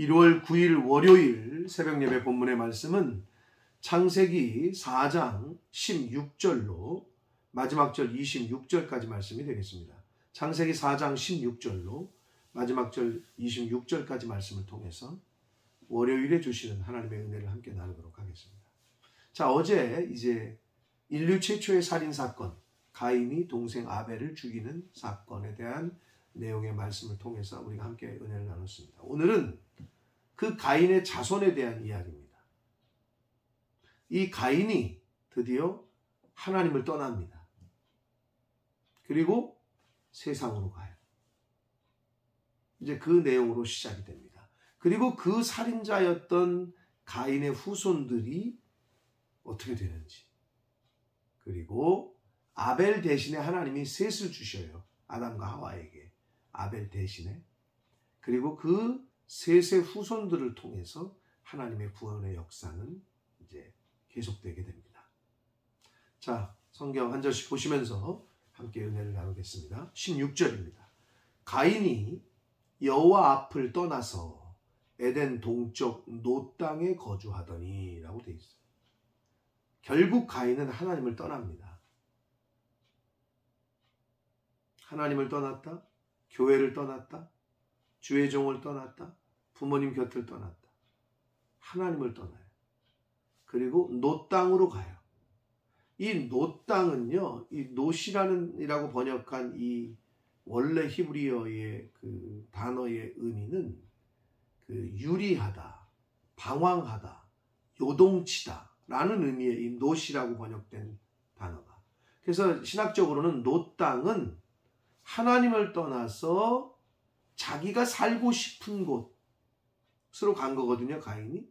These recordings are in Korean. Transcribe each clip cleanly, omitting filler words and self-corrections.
1월 9일 월요일 새벽 예배 본문의 말씀은 창세기 4장 16절로 마지막 절 26절까지 말씀이 되겠습니다. 창세기 4장 16절로 마지막 절 26절까지 말씀을 통해서 월요일에 주시는 하나님의 은혜를 함께 나누도록 하겠습니다. 자, 어제 이제 인류 최초의 살인사건, 가인이 동생 아벨을 죽이는 사건에 대한 내용의 말씀을 통해서 우리가 함께 은혜를 나눴습니다. 오늘은 그 가인의 자손에 대한 이야기입니다. 이 가인이 드디어 하나님을 떠납니다. 그리고 세상으로 가요. 이제 그 내용으로 시작이 됩니다. 그리고 그 살인자였던 가인의 후손들이 어떻게 되는지, 그리고 아벨 대신에 하나님이 셋을 주셔요. 아담과 하와에게 아벨 대신에. 그리고 그 셋의 후손들을 통해서 하나님의 구원의 역사는 이제 계속되게 됩니다. 자, 성경 한 절씩 보시면서 함께 은혜를 나누겠습니다. 16절입니다. 가인이 여호와 앞을 떠나서 에덴 동쪽 노 땅에 거주하더니 라고 되어 있어요. 결국 가인은 하나님을 떠납니다. 하나님을 떠났다, 교회를 떠났다, 주의 종을 떠났다, 부모님 곁을 떠났다. 하나님을 떠나요. 그리고 노 땅으로 가요. 이 노 땅은요, 이 노시라고 번역한 이 원래 히브리어의 그 단어의 의미는 그 유리하다, 방황하다, 요동치다 라는 의미의 이 노시라고 번역된 단어가. 그래서 신학적으로는 노 땅은 하나님을 떠나서 자기가 살고 싶은 곳으로 간 거거든요, 가인이.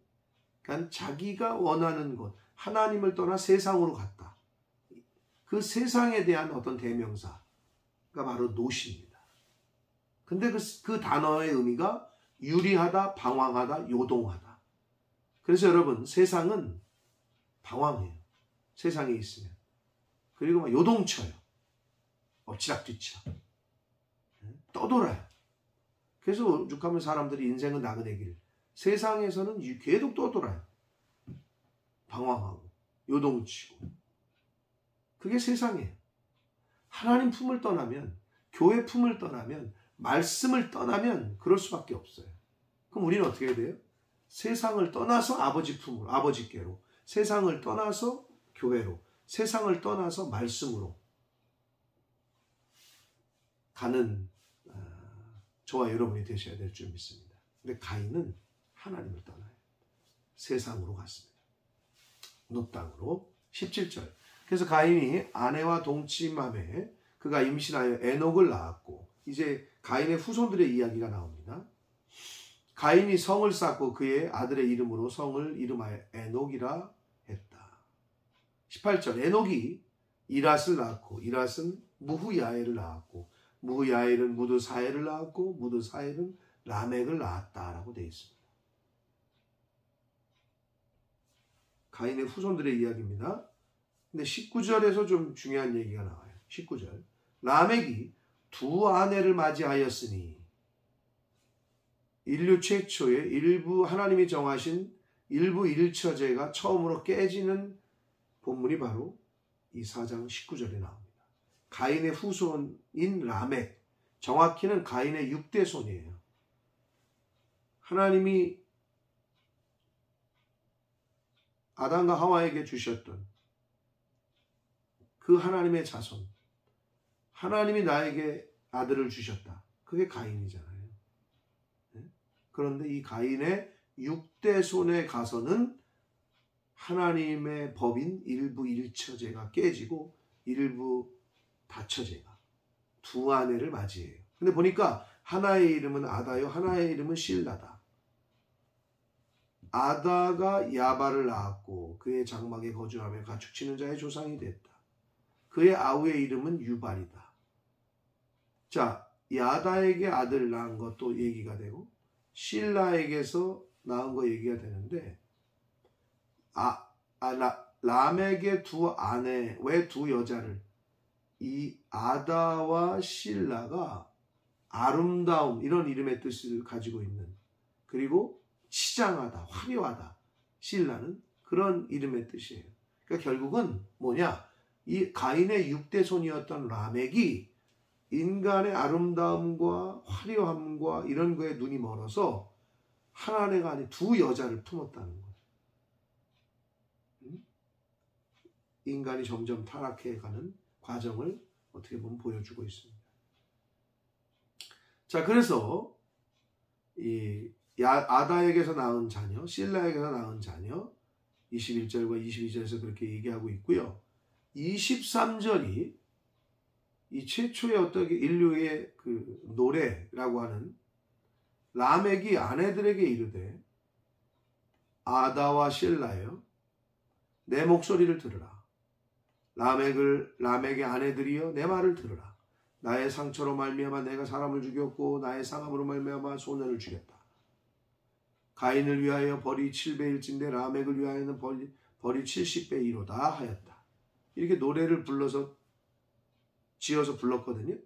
그러니까 자기가 원하는 곳, 하나님을 떠나 세상으로 갔다. 그 세상에 대한 어떤 대명사가 바로 노시입니다. 근데 그 단어의 의미가 유리하다, 방황하다, 요동하다. 그래서 여러분, 세상은 방황해요. 세상에 있으면. 그리고 막 요동쳐요. 엎치락뒤치락. 떠돌아요. 그래서 오죽하면 사람들이 인생은 나그네 길. 세상에서는 계속 떠돌아요. 방황하고 요동치고. 그게 세상이에요. 하나님 품을 떠나면, 교회 품을 떠나면, 말씀을 떠나면 그럴 수밖에 없어요. 그럼 우리는 어떻게 해야 돼요? 세상을 떠나서 아버지 품으로, 아버지께로, 세상을 떠나서 교회로, 세상을 떠나서 말씀으로 가는 저와 여러분이 되셔야 될 줄 믿습니다. 근데 가인은 하나님을 떠나요. 세상으로 갔습니다. 노 땅으로. 17절. 그래서 가인이 아내와 동침함에 그가 임신하여 에녹을 낳았고, 이제 가인의 후손들의 이야기가 나옵니다. 가인이 성을 쌓고 그의 아들의 이름으로 성을 이름하여 에녹이라 했다. 18절. 에녹이 이랏을 낳았고, 이랏은 무후야엘을 낳았고, 무후야엘은 무드사엘을 낳았고, 무드사엘은 라멕을 낳았다라고 되어 있습니다. 가인의 후손들의 이야기입니다. 근데 19절에서 좀 중요한 얘기가 나와요. 19절. 라멕이 두 아내를 맞이하였으니, 인류 최초의 일부 하나님이 정하신 일부 일처제가 처음으로 깨지는 본문이 바로 이 4장 19절에 나옵니다. 가인의 후손인 라멕, 정확히는 가인의 6대 손이에요. 하나님이 아담과 하와에게 주셨던 그 하나님의 자손, 하나님이 나에게 아들을 주셨다. 그게 가인이잖아요. 그런데 이 가인의 6대 손에 가서는 하나님의 법인 일부 일처제가 깨지고 일부 다처제가 두 아내를 맞이해요. 근데 보니까 하나의 이름은 아다요, 하나의 이름은 실라다. 아다가 야발을 낳았고 그의 장막에 거주하며 가축치는 자의 조상이 됐다. 그의 아우의 이름은 유발이다. 자, 야다에게 아들을 낳은 것도 얘기가 되고 실라에게서 낳은 거 얘기가 되는데, 라멕의 두 아내, 왜 두 여자를, 이 아다와 실라가 아름다움, 이런 이름의 뜻을 가지고 있는, 그리고 치장하다, 화려하다. 실라는 그런 이름의 뜻이에요. 그러니까 결국은 뭐냐? 이 가인의 6대 손이었던 라멕이 인간의 아름다움과 화려함과 이런 거에 눈이 멀어서 한 아내가 아닌 두 여자를 품었다는 거예요. 인간이 점점 타락해가는 과정을 어떻게 보면 보여주고 있습니다. 자, 그래서 이 아다에게서 낳은 자녀, 실라에게서 낳은 자녀 21절과 22절에서 그렇게 얘기하고 있고요. 23절이 이 최초의 어떤 인류의 그 노래라고 하는 라멕이 아내들에게 이르되 아다와 실라여 내 목소리를 들으라. 라멕의 아내들이여 내 말을 들으라. 나의 상처로 말미암아 내가 사람을 죽였고 나의 상함으로 말미암아 소년을 죽였다. 가인을 위하여 벌이 7배일진데 라멕을 위하여는 벌이 70배이로다 하였다. 이렇게 노래를 지어서 불렀거든요.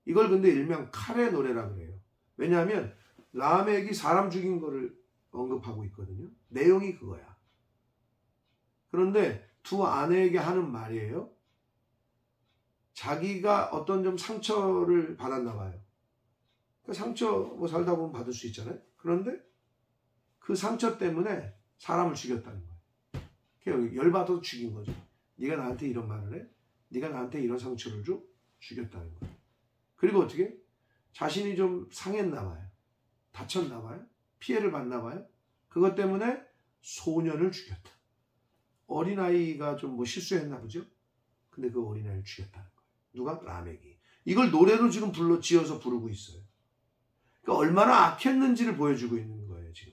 이걸 근데 일명 칼의 노래라 그래요. 왜냐하면 라멕이 사람 죽인 거를 언급하고 있거든요. 내용이 그거야. 그런데 두 아내에게 하는 말이에요. 자기가 어떤 좀 상처를 받았나 봐요. 그러니까 상처 뭐 살다 보면 받을 수 있잖아요. 그런데 그 상처 때문에 사람을 죽였다는 거예요. 그러니까 열받아서 죽인 거죠. 네가 나한테 이런 말을 해? 네가 나한테 이런 상처를 줘? 죽였다는 거예요. 그리고 어떻게? 자신이 좀 상했나 봐요. 다쳤나 봐요. 피해를 받나 봐요. 그것 때문에 소년을 죽였다. 어린아이가 좀 뭐 실수했나 보죠? 근데 그 어린아이를 죽였다는 거예요. 누가? 라멕이. 이걸 노래로 지금 지어서 부르고 있어요. 그러니까 얼마나 악했는지를 보여주고 있는 거예요, 지금.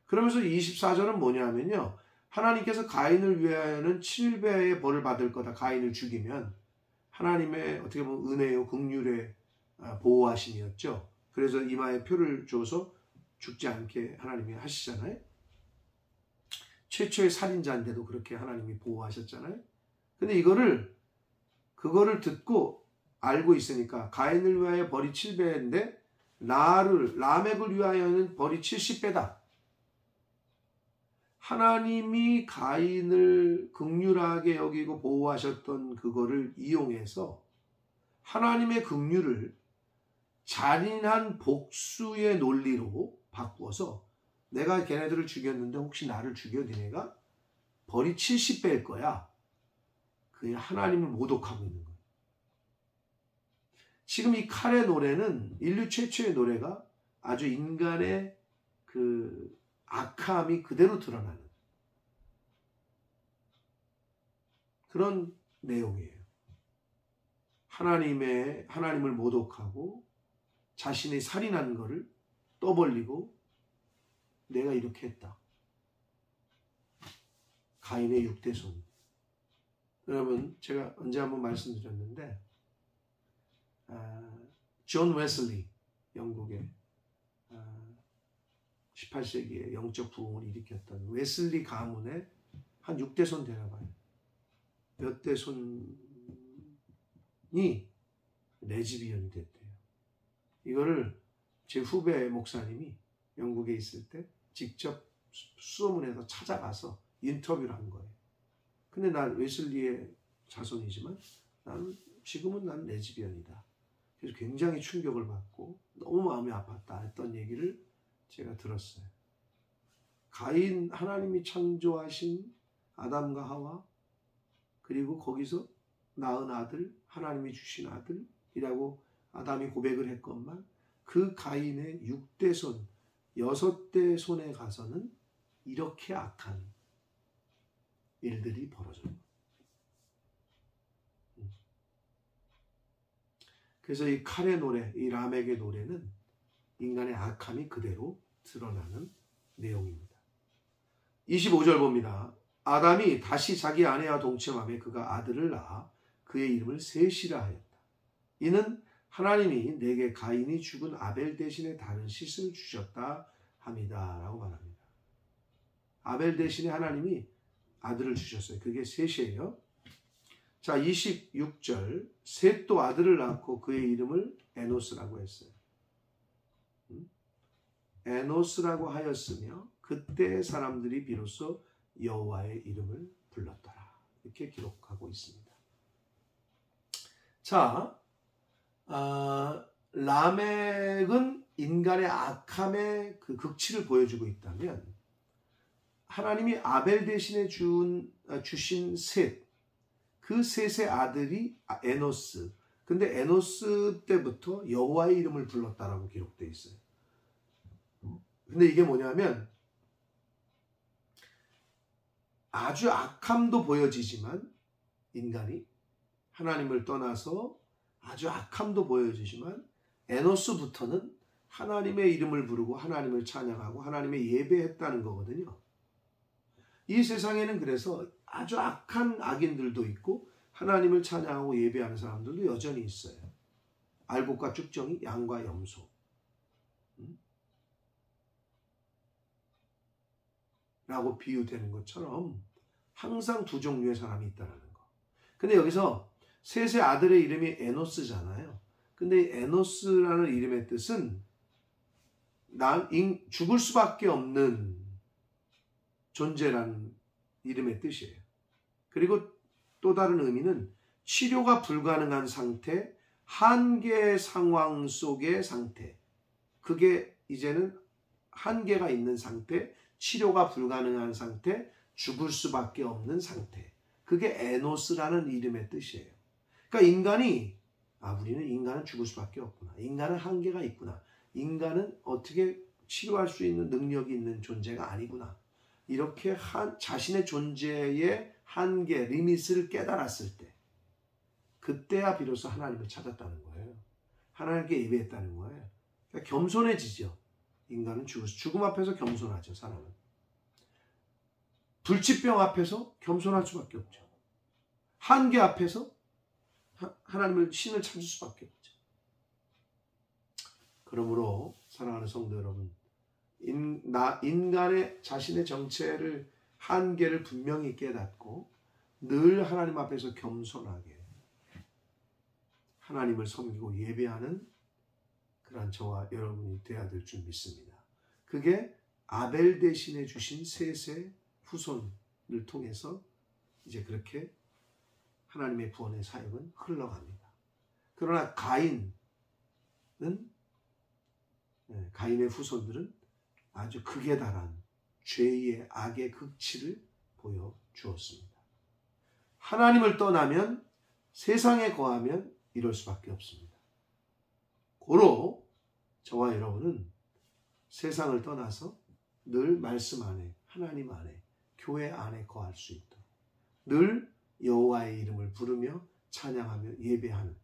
그러면서 24절은 뭐냐 하면요. 하나님께서 가인을 위하여는 7배의 벌을 받을 거다. 가인을 죽이면 하나님의 어떻게 보면 은혜요, 긍휼의 보호하심이었죠. 그래서 이마에 표를 줘서 죽지 않게 하나님이 하시잖아요. 최초의 살인자인데도 그렇게 하나님이 보호하셨잖아요. 근데 그거를 듣고 알고 있으니까 가인을 위하여 벌이 7배인데 라멕을 위하여는 벌이 70배다. 하나님이 가인을 긍휼하게 여기고 보호하셨던 그거를 이용해서 하나님의 긍휼을 잔인한 복수의 논리로 바꾸어서 내가 걔네들을 죽였는데 혹시 나를 죽여 니네가 벌이 70배일 거야. 그 하나님을 모독하고 있는 거예요. 지금 이 칼의 노래는 인류 최초의 노래가 아주 인간의 그 악함이 그대로 드러나는 그런 내용이에요. 하나님을 모독하고 자신이 살인한 거를 떠벌리고 내가 이렇게 했다. 가인의 6대 손. 여러분, 제가 언제 한번 말씀드렸는데 존 웨슬리, 영국의 18세기에 영적 부흥을 일으켰던 웨슬리 가문의 한 6대 손 되나 봐요. 몇 대 손이 레즈비언이 됐대요. 이거를 제 후배 목사님이 영국에 있을 때 직접 수소문해서 찾아가서 인터뷰를 한 거예요. 근데 난 웨슬리의 자손이지만 지금은 난 레즈비언이다. 그래서 굉장히 충격을 받고 너무 마음이 아팠다 했던 얘기를 제가 들었어요. 가인, 하나님이 창조하신 아담과 하와, 그리고 거기서 낳은 아들, 하나님이 주신 아들이라고 아담이 고백을 했건만 그 가인의 6대 손, 6대 손에 가서는 이렇게 악한 일들이 벌어져요. 그래서 이 칼의 노래, 이 라멕의 노래는 인간의 악함이 그대로 드러나는 내용입니다. 25절 봅니다. 아담이 다시 자기 아내와 동침하며 그가 아들을 낳아 그의 이름을 셋이라 하였다. 이는 하나님이 내게 가인이 죽은 아벨 대신에 다른 씻을 주셨다 합니다. 라고 말합니다. 아벨 대신에 하나님이 아들을 주셨어요. 그게 셋이에요. 자, 26절. 셋도 아들을 낳고 그의 이름을 에노스라고 했어요. 에노스라고 하였으며 그때 사람들이 비로소 여호와의 이름을 불렀더라. 이렇게 기록하고 있습니다. 자, 라멕은 인간의 악함의 그 극치를 보여주고 있다면 하나님이 아벨 대신에 주신 셋, 그 셋의 아들이 에노스. 근데 에노스 때부터 여호와의 이름을 불렀다라고 기록되어 있어요. 근데 이게 뭐냐면 아주 악함도 보여지지만 인간이 하나님을 떠나서 아주 악함도 보여지지만 에노스부터는 하나님의 이름을 부르고 하나님을 찬양하고 하나님의 예배했다는 거거든요. 이 세상에는 그래서 아주 악한 악인들도 있고 하나님을 찬양하고 예배하는 사람들도 여전히 있어요. 알곡과 쭉정이 양과 염소. 라고 비유되는 것처럼 항상 두 종류의 사람이 있다는 거. 근데 여기서 셋의 아들의 이름이 에노스잖아요. 근데 에노스라는 이름의 뜻은 죽을 수밖에 없는 존재라는 이름의 뜻이에요. 그리고 또 다른 의미는 치료가 불가능한 상태, 한계 상황 속의 상태. 그게 이제는 한계가 있는 상태, 치료가 불가능한 상태, 죽을 수밖에 없는 상태. 그게 에노스라는 이름의 뜻이에요. 그러니까 우리는 인간은 죽을 수밖에 없구나. 인간은 한계가 있구나. 인간은 어떻게 치료할 수 있는 능력이 있는 존재가 아니구나. 이렇게 자신의 존재의 한계, 리밋을 깨달았을 때 그때야 비로소 하나님을 찾았다는 거예요. 하나님께 예배했다는 거예요. 그러니까 겸손해지죠. 인간은 죽음 앞에서 겸손하죠. 사람은. 불치병 앞에서 겸손할 수밖에 없죠. 한계 앞에서 하나님을, 신을 찾을 수밖에 없죠. 그러므로 사랑하는 성도 여러분, 인간의 자신의 정체를, 한계를 분명히 깨닫고 늘 하나님 앞에서 겸손하게 하나님을 섬기고 예배하는 그러한 저와 여러분이 되어야 될 줄 믿습니다. 그게 아벨 대신에 주신 셋의 후손을 통해서 이제 그렇게 하나님의 구원의 사역은 흘러갑니다. 그러나 가인의 후손들은 아주 극에 달한 죄의 악의 극치를 보여주었습니다. 하나님을 떠나면, 세상에 거하면 이럴 수밖에 없습니다. 고로 저와 여러분은 세상을 떠나서 늘 말씀 안에, 하나님 안에, 교회 안에 거할 수 있도록 늘 여호와의 이름을 부르며 찬양하며 예배하는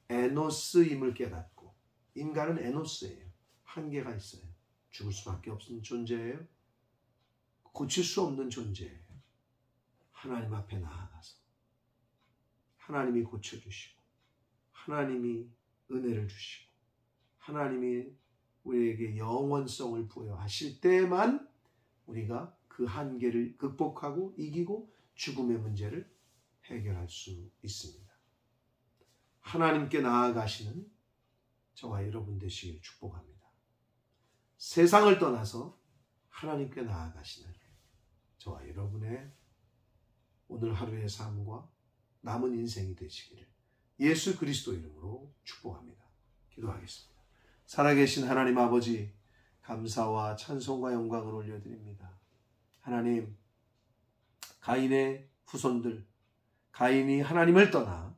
에노스임을 깨닫고, 인간은 에노스예요. 한계가 있어요. 죽을 수밖에 없는 존재예요. 고칠 수 없는 존재예요. 하나님 앞에 나아가서 하나님이 고쳐주시고 하나님이 은혜를 주시고 하나님이 우리에게 영원성을 부여하실 때만 우리가 그 한계를 극복하고 이기고 죽음의 문제를 해결할 수 있습니다. 하나님께 나아가시는 저와 여러분 되시길 축복합니다. 세상을 떠나서 하나님께 나아가시는 저와 여러분의 오늘 하루의 삶과 남은 인생이 되시기를 예수 그리스도 이름으로 축복합니다. 기도하겠습니다. 살아계신 하나님 아버지, 감사와 찬송과 영광을 올려드립니다. 하나님, 가인의 후손들, 가인이 하나님을 떠나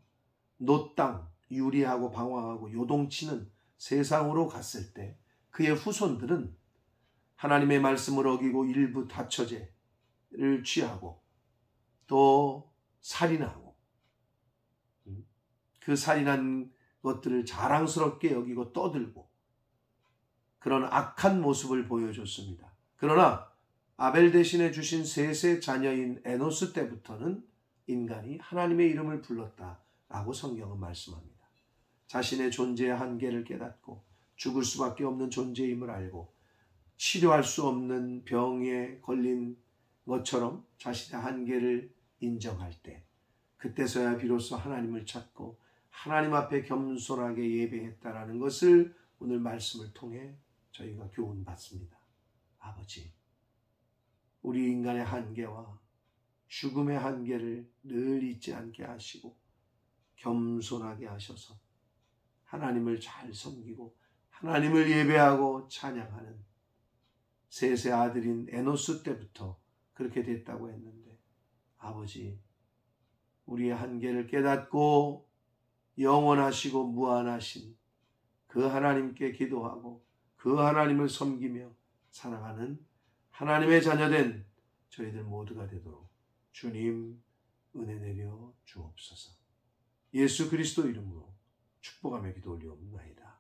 노땅, 유리하고 방황하고 요동치는 세상으로 갔을 때 그의 후손들은 하나님의 말씀을 어기고 일부 다처제를 취하고 또 살인하고 그 살인한 것들을 자랑스럽게 여기고 떠들고 그런 악한 모습을 보여줬습니다. 그러나 아벨 대신에 주신 셋의 자녀인 에노스 때부터는 인간이 하나님의 이름을 불렀다라고 성경은 말씀합니다. 자신의 존재의 한계를 깨닫고 죽을 수밖에 없는 존재임을 알고 치료할 수 없는 병에 걸린 것처럼 자신의 한계를 인정할 때 그때서야 비로소 하나님을 찾고 하나님 앞에 겸손하게 예배했다라는 것을 오늘 말씀을 통해 저희가 교훈 받습니다. 아버지, 우리 인간의 한계와 죽음의 한계를 늘 잊지 않게 하시고 겸손하게 하셔서 하나님을 잘 섬기고 하나님을 예배하고 찬양하는 셋의 아들인 에노스 때부터 그렇게 됐다고 했는데, 아버지, 우리의 한계를 깨닫고 영원하시고 무한하신 그 하나님께 기도하고 그 하나님을 섬기며 살아가는 하나님의 자녀된 저희들 모두가 되도록 주님 은혜 내려 주옵소서. 예수 그리스도 이름으로 축복하며 기도 올리옵나이다.